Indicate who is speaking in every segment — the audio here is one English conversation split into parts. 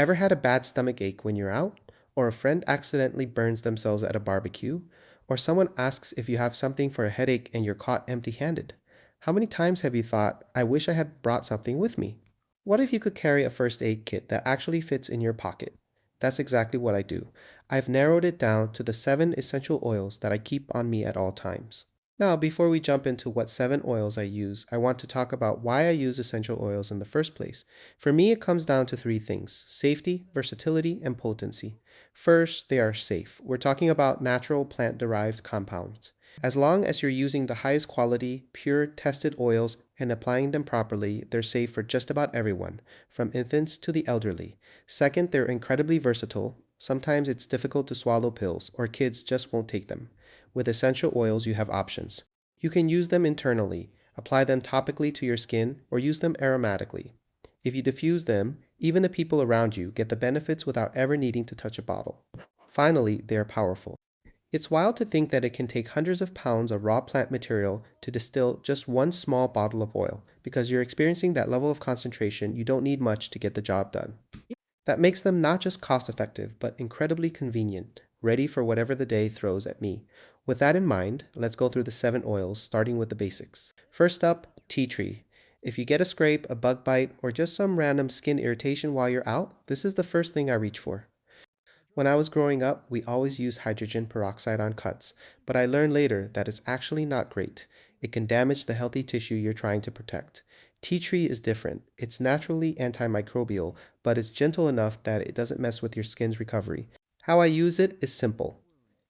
Speaker 1: Ever had a bad stomach ache when you're out? Or a friend accidentally burns themselves at a barbecue? Or someone asks if you have something for a headache and you're caught empty-handed? How many times have you thought, I wish I had brought something with me? What if you could carry a first aid kit that actually fits in your pocket? That's exactly what I do. I've narrowed it down to the 7 essential oils that I keep on me at all times. Now, before we jump into what 7 oils I use, I want to talk about why I use essential oils in the first place. For me, it comes down to 3 things: safety, versatility, and potency. First, they are safe. We're talking about natural plant-derived compounds. As long as you're using the highest quality, pure, tested oils and applying them properly, they're safe for just about everyone, from infants to the elderly. Second, they're incredibly versatile. Sometimes it's difficult to swallow pills, or kids just won't take them. With essential oils, you have options. You can use them internally, apply them topically to your skin, or use them aromatically. If you diffuse them, even the people around you get the benefits without ever needing to touch a bottle. Finally, they are powerful. It's wild to think that it can take hundreds of pounds of raw plant material to distill just one small bottle of oil. Because you're experiencing that level of concentration, you don't need much to get the job done. That makes them not just cost effective, but incredibly convenient, ready for whatever the day throws at me. With that in mind, let's go through the 7 oils, starting with the basics. First up, tea tree. If you get a scrape, a bug bite, or just some random skin irritation while you're out, this is the first thing I reach for. When I was growing up, we always used hydrogen peroxide on cuts, but I learned later that it's actually not great. It can damage the healthy tissue you're trying to protect. Tea tree is different. It's naturally antimicrobial, but it's gentle enough that it doesn't mess with your skin's recovery. How I use it is simple.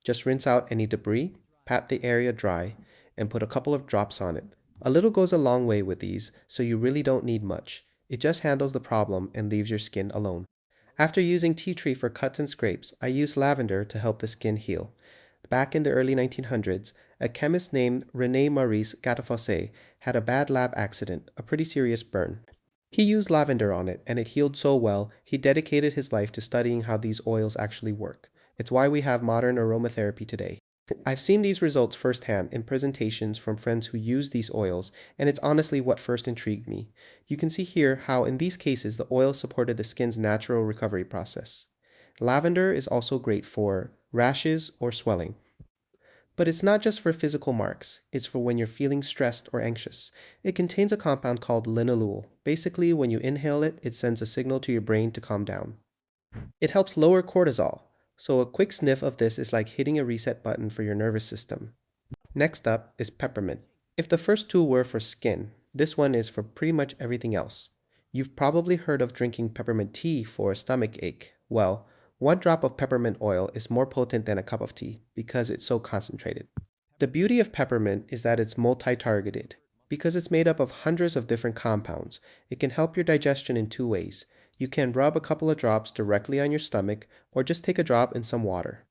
Speaker 1: Just rinse out any debris, pat the area dry, and put a couple of drops on it. A little goes a long way with these, so you really don't need much. It just handles the problem and leaves your skin alone. After using tea tree for cuts and scrapes, I use lavender to help the skin heal. Back in the early 1900s, a chemist named René Maurice Gattefossé had a bad lab accident, a pretty serious burn. He used lavender on it, and it healed so well, he dedicated his life to studying how these oils actually work. It's why we have modern aromatherapy today. I've seen these results firsthand in presentations from friends who use these oils, and it's honestly what first intrigued me. You can see here how in these cases the oil supported the skin's natural recovery process. Lavender is also great for rashes or swelling. But it's not just for physical marks, it's for when you're feeling stressed or anxious. It contains a compound called linalool. Basically, when you inhale it, it sends a signal to your brain to calm down. It helps lower cortisol, so a quick sniff of this is like hitting a reset button for your nervous system. Next up is peppermint. If the first 2 were for skin, this one is for pretty much everything else. You've probably heard of drinking peppermint tea for a stomach ache. Well, 1 drop of peppermint oil is more potent than a cup of tea because it's so concentrated. The beauty of peppermint is that it's multi-targeted. Because it's made up of hundreds of different compounds, it can help your digestion in 2 ways. You can rub a couple of drops directly on your stomach, or just take a drop in some water.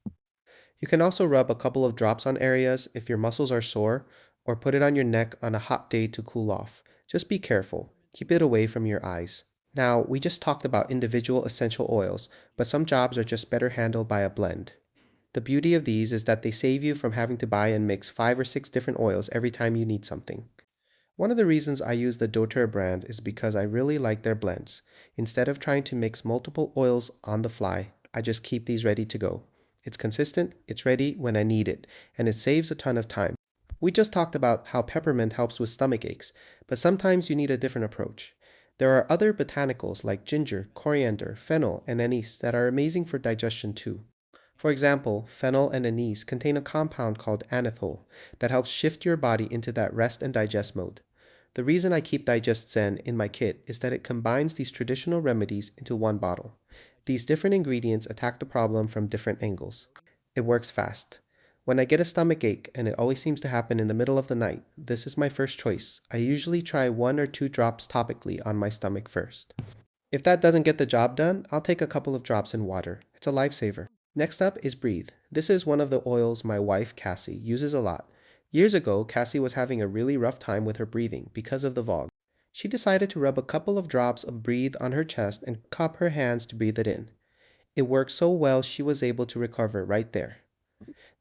Speaker 1: You can also rub a couple of drops on areas if your muscles are sore, or put it on your neck on a hot day to cool off. Just be careful. Keep it away from your eyes. Now, we just talked about individual essential oils, but some jobs are just better handled by a blend. The beauty of these is that they save you from having to buy and mix 5 or 6 different oils every time you need something. One of the reasons I use the doTERRA brand is because I really like their blends. Instead of trying to mix multiple oils on the fly, I just keep these ready to go. It's consistent, it's ready when I need it, and it saves a ton of time. We just talked about how peppermint helps with stomach aches, but sometimes you need a different approach. There are other botanicals like ginger, coriander, fennel, and anise that are amazing for digestion too. For example, fennel and anise contain a compound called anethole that helps shift your body into that rest and digest mode. The reason I keep DigestZen in my kit is that it combines these traditional remedies into 1 bottle. These different ingredients attack the problem from different angles. It works fast. When I get a stomach ache, and it always seems to happen in the middle of the night, this is my first choice. I usually try 1 or 2 drops topically on my stomach first. If that doesn't get the job done, I'll take a couple of drops in water. It's a lifesaver. Next up is Breathe. This is one of the oils my wife, Cassie, uses a lot. Years ago, Cassie was having a really rough time with her breathing because of the VOG. She decided to rub a couple of drops of Breathe on her chest and cup her hands to breathe it in. It worked so well she was able to recover right there.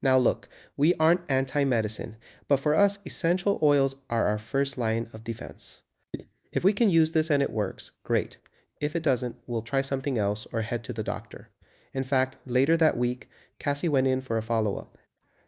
Speaker 1: Now look, we aren't anti-medicine, but for us, essential oils are our first line of defense. If we can use this and it works, great. If it doesn't, we'll try something else or head to the doctor. In fact, later that week, Cassie went in for a follow-up,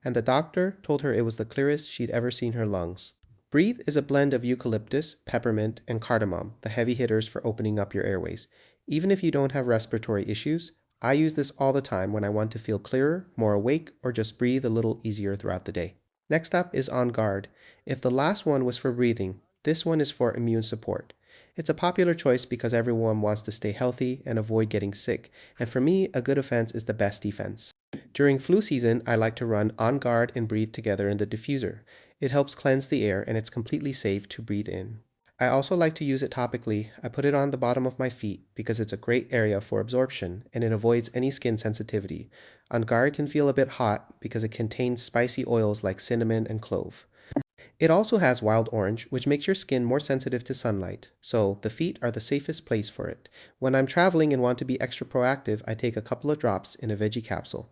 Speaker 1: and the doctor told her it was the clearest she'd ever seen her lungs. Breathe is a blend of eucalyptus, peppermint, and cardamom, the heavy hitters for opening up your airways. Even if you don't have respiratory issues, I use this all the time when I want to feel clearer, more awake, or just breathe a little easier throughout the day. Next up is On Guard. If the last one was for breathing, this one is for immune support. It's a popular choice because everyone wants to stay healthy and avoid getting sick, and for me, a good offense is the best defense. During flu season, I like to run On Guard and Breathe together in the diffuser. It helps cleanse the air and it's completely safe to breathe in. I also like to use it topically. I put it on the bottom of my feet because it's a great area for absorption and it avoids any skin sensitivity. On Guard can feel a bit hot because it contains spicy oils like cinnamon and clove. It also has wild orange, which makes your skin more sensitive to sunlight, so the feet are the safest place for it. When I'm traveling and want to be extra proactive, I take a couple of drops in a veggie capsule.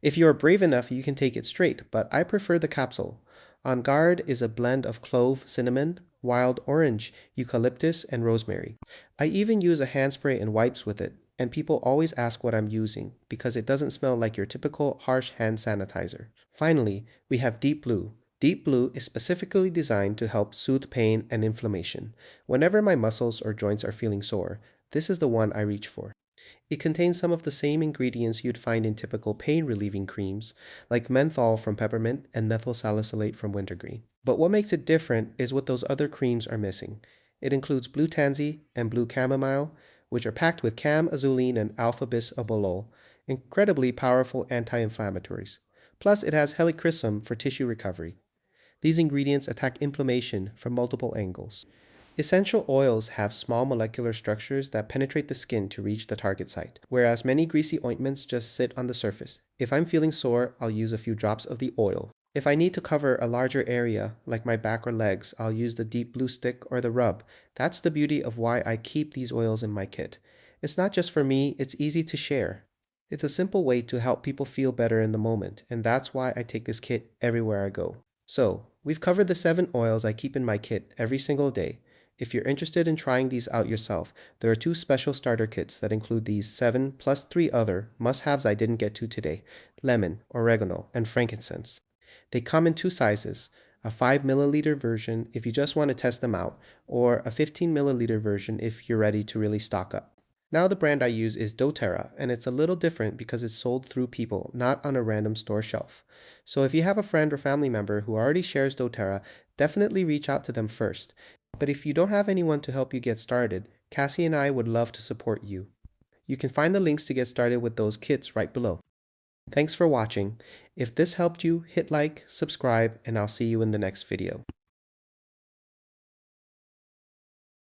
Speaker 1: If you are brave enough, you can take it straight, but I prefer the capsule. On Guard is a blend of clove, cinnamon, wild orange, eucalyptus, and rosemary. I even use a hand spray and wipes with it, and people always ask what I'm using because it doesn't smell like your typical harsh hand sanitizer. Finally, we have Deep Blue. Deep Blue is specifically designed to help soothe pain and inflammation. Whenever my muscles or joints are feeling sore, this is the one I reach for. It contains some of the same ingredients you'd find in typical pain-relieving creams, like menthol from peppermint and methyl salicylate from wintergreen. But what makes it different is what those other creams are missing. It includes blue tansy and blue chamomile, which are packed with cam-azulene and alpha-bis-abolol, incredibly powerful anti-inflammatories. Plus, it has helichrysum for tissue recovery. These ingredients attack inflammation from multiple angles. Essential oils have small molecular structures that penetrate the skin to reach the target site, whereas many greasy ointments just sit on the surface. If I'm feeling sore, I'll use a few drops of the oil. If I need to cover a larger area, like my back or legs, I'll use the Deep Blue stick or the rub. That's the beauty of why I keep these oils in my kit. It's not just for me, it's easy to share. It's a simple way to help people feel better in the moment, and that's why I take this kit everywhere I go. So, we've covered the 7 oils I keep in my kit every single day. If you're interested in trying these out yourself, there are 2 special starter kits that include these 7 plus 3 other must-haves I didn't get to today: lemon, oregano, and frankincense. They come in 2 sizes, a 5 milliliter version if you just want to test them out, or a 15 milliliter version if you're ready to really stock up. Now the brand I use is doTERRA, and it's a little different because it's sold through people, not on a random store shelf. So if you have a friend or family member who already shares doTERRA, definitely reach out to them first. But if you don't have anyone to help you get started, Cassie and I would love to support you. You can find the links to get started with those kits right below. Thanks for watching. If this helped you, hit like, subscribe, and I'll see you in the next video.